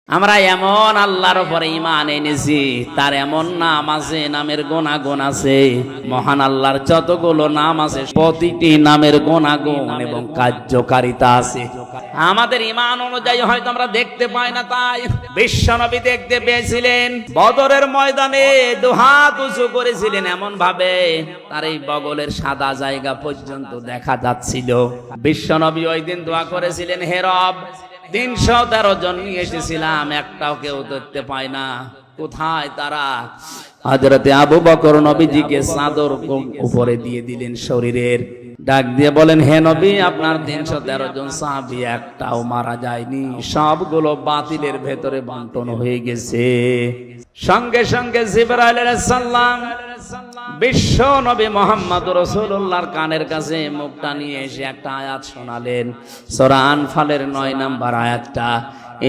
আমরা এমন আল্লাহর উপরে ঈমান এনেছি, তার এমন নাম আছে, নামের গুণাগুণ আছে। মহান আল্লাহর যতগুলো নাম আছে প্রতিটি নামের গুণাগুণ এবং কার্যকারিতা আছে। আমাদের ঈমান অনুযায়ী হয়তো আমরা দেখতে পাই না, তাই বিশ্বনবী দেখতে পেয়েছিলেন। বদরের ময়দানে দুহাত উঁচু করেছিলেন এমন ভাবে তার এই বগলের সাদা জায়গা পর্যন্ত দেখা যাচ্ছিল। বিশ্বনবী ওই দিন দোয়া করেছিলেন, হে রব, 313 জন নিয়ে এসেছিলাম, একটাও কেউ দেখতে পায় না, কোথায় তারা? হযরতে আবু বকর নবীজিকে চাদর উপরে দিয়ে দিলেন শরীরের, ডাক দিয়ে বলেন, হে নবী, আপনার 313 জন সাহাবী একটাও মারা যায়নি, সবগুলো বাতিলের ভেতরে বন্টন হয়ে গেছে। সঙ্গে সঙ্গে জিবরাইল আলাইহিস সালাম বিশ্ব নবী মুহাম্মদ রাসূলুল্লাহর কানের কাছে মুখটা নিয়ে এসে একটা আয়াত শোনালেন, সূরা আনফালের 9 নম্বর আয়াতটা,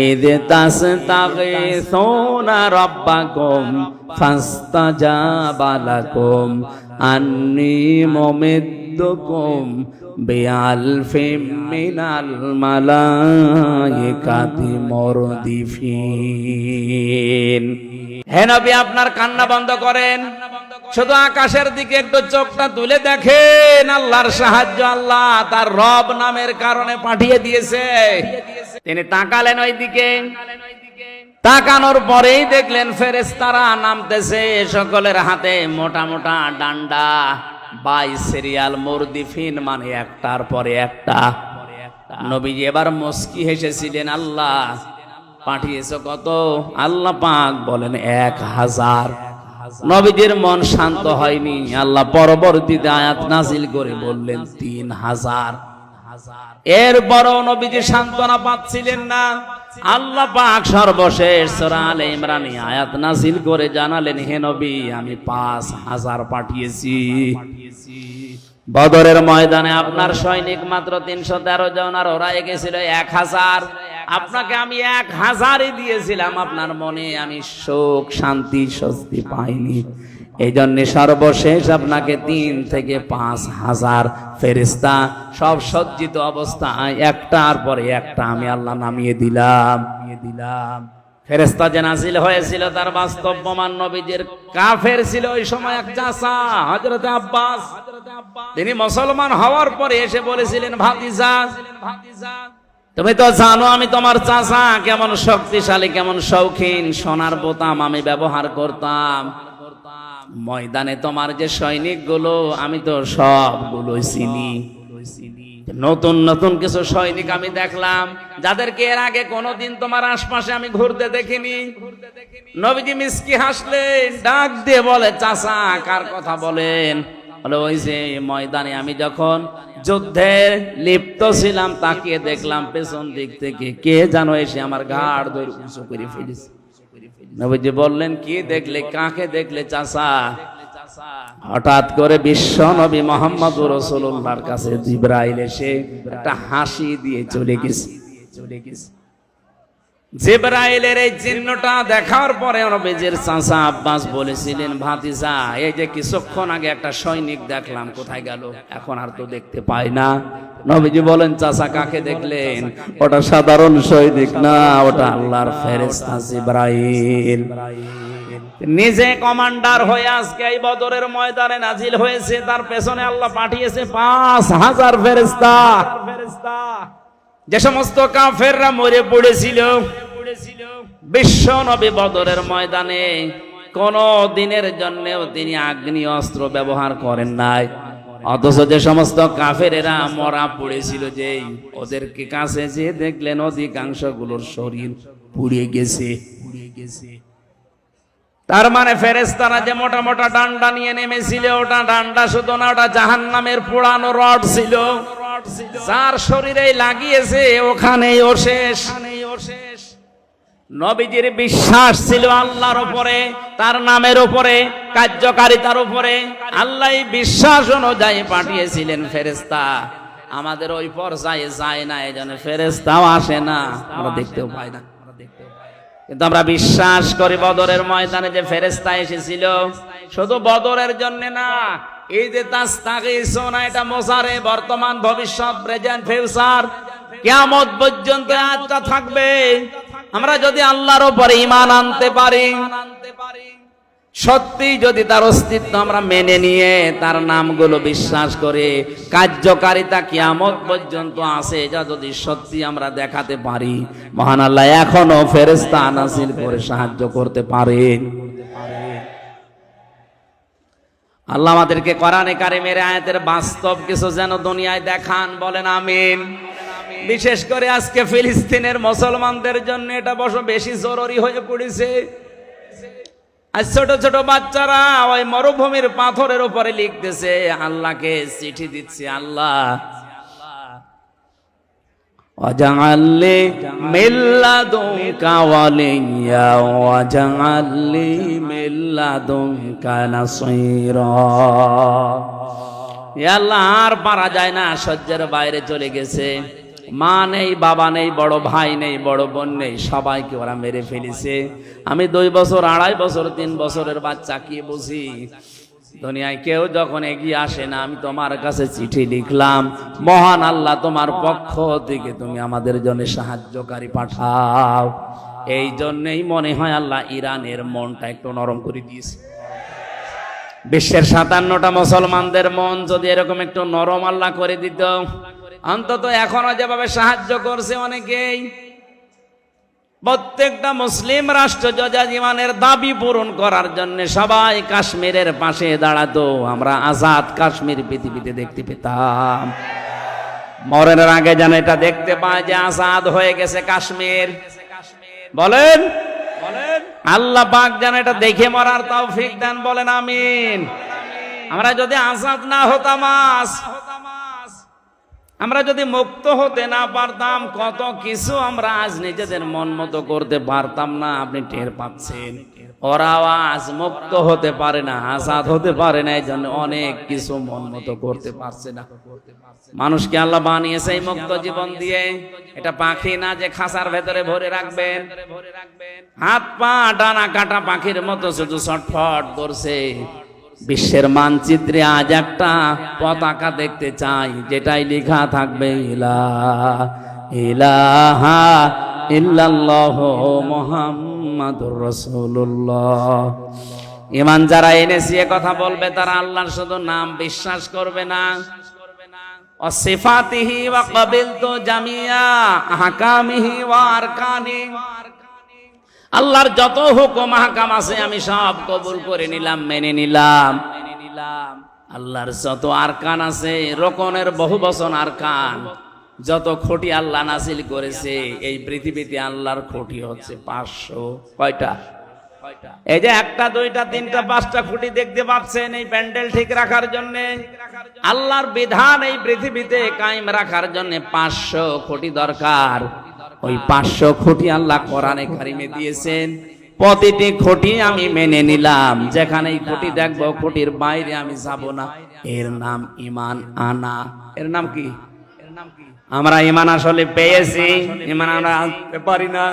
ইয তাসতাগীসুনা রাব্বাকুম ফাস্তাজাবা লাকুম আন্নী মুমিদ্দুকুম বিআলফিম মিনাল মালায়েকাতি মুরদিফিন। হে নবী, আপনার কান্না বন্ধ করেন, শুধু আকাশের দিকে একটু চোখটা তুলে দেখেন, আল্লাহর সাহায্য আল্লাহ তার রব নামের কারণে পাঠিয়ে দিয়েছে। তিনি তাকালেন ওই দিকে, তাকানোর পরেই দেখলেন ফেরেশতারা নামতেছে, সকলের হাতে মোটা মোটা ডান্ডা, 22 সিরিয়াল মুরদিফিন, মানে একটার পরে একটা। নবীজি এবার মুস্কি হেসেছিলেন, আল্লাহ পাঠিয়েছ কত? আল্লাহ পাক বলেন 1000। নবীজির মন শান্ত হয়নি, আল্লাহ পরবর্তীতে আয়াত নাজিল করে বললেন 3000। এরপরও নবীজি সান্ত্বনা পাচ্ছিলেন না। আল্লাহ পাক সর্বশেষ সূরা আলে ইমরানে আয়াত নাজিল করে জানালেন, হে নবী, আমি 5000 পাঠিয়েছি। বদরের ময়দানে আপনার সৈনিক মাত্র 313 জন, আর ওরা গেছিল 1000। আপনাকে আমি 1000ই দিয়েছিলাম, আপনার মনে আমি সুখ শান্তি স্বস্তি পাইনি। এই জন্য সর্বশেষ আপনাকে 3 থেকে 5000 ফেরেশতা সব সজ্জিত অবস্থায় একটার পরে একটা আমি আল্লাহ নামিয়ে দিলাম। ফেরেশতা যে নাজিল হয়েছিল তার বাস্তব প্রমাণ নবীজির কাফের ছিল ওই সময় এক চাচা, হযরতে আব্বাস। তিনি মুসলমান হওয়ার পরে এসে বলেছিলেন, ভাতিজা, তুমি তো জানো আমি তোমার চাচা কেমন শক্তিশালী, কেমন শৌখিন, সোনার বোতাম আমি ব্যবহার করতাম। ময়দানে তোমার যে সৈনিকগুলো আমি তো সবগুলোই চিনি। নতুন নতুন কিছু সৈনিক আমি দেখলাম, যাদেরকে এর আগে কোনোদিন তোমার আশপাশে আমি ঘুরতে দেখিনি। নবীজি মিসকি হাসলেন, ডাক দিয়ে বলে, চাচা কার কথা বলেন? বলে, ওই যে ময়দানে আমি যখন যুদ্ধে লিপ্ত ছিলাম, তাকিয়ে দেখলাম পেছন দিক থেকে কে যেন এসে আমার ঘাড় ধরে উঁচু করে ফেলেছে। নবীজি বললেন, কি দেখলে? কাকে দেখলে চাচা? হঠাৎ করে বিশ্ব নবী মুহাম্মদুর রাসূলুল্লাহর কাছে জিবরাইল এসে একটা হাসি দিয়ে চলে গেছে। জিবরাইলের এই চিহ্নটা দেখার পরে নবীজির চাচা আব্বাস বলেছিলেন, ভাতিজা, এই যে কিছুক্ষণ আগে একটা সৈনিক দেখলাম, কোথায় গেল? এখন আর তো দেখতে পাই না। নবীজি বলেন, চাচা কাকে দেখলেন? ওটা সাধারণ সৈনিক না, ওটা আল্লাহর ফেরেশতা জিবরাইল। নিজে কমান্ডার হয়ে আজকে এই বদরের ময়দানে নাজিল হয়েছে, তার পেছনে আল্লাহ পাঠিয়েছে 5000 ফেরেশতা। যে সমস্ত কাফেররা মরে পড়েছিল, বিশ্ব নবী বদরের ময়দানে কোন দিনের জন্যও তিনি আগ্নেয় অস্ত্র ব্যবহার করেন নাই। অথচ যে সমস্ত কাফেরেরা মরা পড়েছিল, যে ওদেরকে কাছে যে দেখলেন অধিকাংশ গুলোর শরীর পুড়ে গেছে। তার মানে ফেরেশতারা যে মোটা মোটা ডান্ডা নিয়ে নেমেছিল, ওটা ডান্ডা শুধু না, ওটা জাহান্নামের পোড়ানো রড ছিল। যার শরীরে লাগিয়েছে ওখানেই ও শেষ। নবীজির বিশ্বাস ছিল আল্লাহর উপরে, তার নামের উপরে, কার্যকারিতার উপরে। আল্লাহ বিশ্বাস অনুযায়ী পাঠিয়েছিলেন ফেরেশতা। আমাদের ওই পর্যায়ে যায় না, এই জন্য ফেরেশতাও আসে না, আমরা দেখতেও পাই না। কিন্তু আমরা বিশ্বাস করি বদরের ময়দানে যে ফেরেশতা এসেছিল, শুধু বদরের জন্য না, এই যে তাসতাগীসুনা, এটা মোজারে, বর্তমান, ভবিষ্যৎ, প্রেজেন্ট, ফিউচার, কিয়ামত পর্যন্ত আয়াতটা থাকবে। আমরা যদি আল্লাহর উপরে ঈমান আনতে পারি, সত্যি যদি তার অস্তিত্ব আমরা মেনে নিয়ে তার নামগুলো বিশ্বাস করে কার্যকারিতা কিয়ামত পর্যন্ত আছে, এটা যদি সত্যি আমরা দেখাতে পারি, মহান আল্লাহ এখনো ফেরেশতা নাযিল করে সাহায্য করতে পারেন। আল্লাহ আমাদেরকে কোরআনে কারিমের আয়াতের বাস্তব কিছু যেন দুনিয়ায় দেখান, বলেন আমিন। বিশেষ করে আজকে ফিলিস্তিনের মুসলমানদের জন্য এটা বেশি জরুরি হয়ে পড়েছে। আর ছোট ছোট বাচ্চারা ওই মরুভূমির পাথরের উপরে লিখতেছে, আল্লাহকে চিঠি দিচ্ছে, আল্লাহ ওয়াজআললি মিল্লাদুনকা ওয়ালিয়্যা ওয়াজআললি মিল্লাদুনকা নাসীরা। ইয়া আল্লাহ, আর পারা যায় না, সহ্যের বাইরে চলে গেছে। মা নেই, বাবা নেই, বড় ভাই নেই, বড় বোন নেই, সবাইকে ওরা মেরে ফেলেছে। আমি 2 বছর, 2.5 বছর, 3 বছরের বাচ্চা কি বুঝি? দুনিয়ায় কেউ যখন এগিয়ে আসে না, আমি তোমার কাছে চিঠি লিখলাম, মহান আল্লাহ তোমার পক্ষ থেকে তুমি আমাদের জন্য সাহায্যকারী পাঠাও। এই জন্যই মনে হয় আল্লাহ ইরানের মনটা একটু নরম করে দিয়েছে। বিশ্বের 57টা মুসলমানদের মন যদি এরকম একটু নরম আল্লাহ করে দিত, অন্তত এখনো যেভাবে সাহায্য করছে অনেকেই, প্রত্যেকটা মুসলিম রাষ্ট্র যজাজিমানের দাবি পূরণ করার জন্য সবাই কাশ্মীরের পাশে দাঁড়াতো, আমরা আজাদ কাশ্মীর পৃথিবীতে দেখতে পেতাম। মরণের আগে যেন এটা দেখতে পায় যে আজাদ হয়ে গেছে কাশ্মীর। বলেন বলেন, আল্লাহ পাক যেন এটা দেখে মরার তৌফিক দেন, বলেন আমিন। আমরা যদি আজাদ না হতাম, আমরা যদি মুক্ত হতে না পারতাম, কত কিছু আমরা আজ নিজেদের মন মতো করতে পারতাম না। আপনি টের পাচ্ছেন, ওরা আজ মুক্ত হতে পারে না, আজাদ হতে পারে না, এই জন্য অনেক কিছু মন মতো করতে পারছে না। মানুষকে আল্লাহ বানিয়েছে এই মুক্ত জীবন দিয়ে। এটা পাখি না যে খাঁচার ভেতরে ভরে রাখবেন, হাত পা ডানা কাটা পাখির মতো শুধু ছটফট করছে। বিশ্বের মানচিত্রে আজ একটা পতাকা দেখতে চাই, যেটাই লেখা থাকবে ইলাহা ইল্লাল্লাহু মুহাম্মাদুর রাসূলুল্লাহ। ঈমান যারা এনেছে এ কথা বলবে, তারা আল্লাহর শুধু নাম বিশ্বাস করবে না, ওয়া সিফাতিহি ওয়া ক্বাবিলতু জামিয়া আহকামিহি ওয়া আরকানি, আল্লাহর যত হুকুম আহকাম আছে আমি সব কবুল করে নিলাম, মেনে নিলাম। আল্লাহর যত আরকান আছে, রোকনের বহু বচন আরকান, যত খুঁটি আল্লাহ নাযিল করেছে এই পৃথিবীতে, আল্লাহর খুঁটি হচ্ছে 500। কয়টা? এই যে 1টা 2টা 3টা 5টা খুঁটি দেখতে পাচ্ছেন, এই প্যান্ডেল ঠিক রাখার জন্য, আল্লাহর বিধান এই পৃথিবীতে কায়েম রাখার জন্য 500 খুঁটি দরকার। ওই 500 খুঁটি আল্লাহ কোরআনে কারিমে দিয়েছেন। প্রতিটি খুঁটি আমি মেনে নিলাম, যেখানে এই খুঁটি দেখবো খুঁটির বাইরে আমি যাব না। এর নাম ঈমান আনা। এর নাম কি? আমরা ঈমান আসলে পেয়েছি, ঈমান আমরা আনতে পারি না।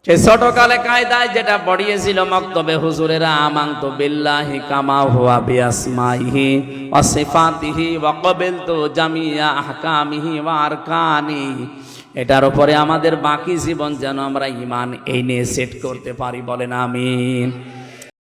সে ছোটকালে কায়দায় যেটা পড়িয়েছিল মক্তবে হুজুরেরা, আমানতু বিল্লাহি কামা হুয়া বিআসমাইহি ওয়া সিফাতিহি ওয়া ক্বাবিলতু জামিয়া আহকামিহি ওয়া আরকানি, এটার উপরে আমাদের বাকি জীবন যেন আমরা ঈমান এই নিয়ে সেট করতে পারি, বলেন আমিন।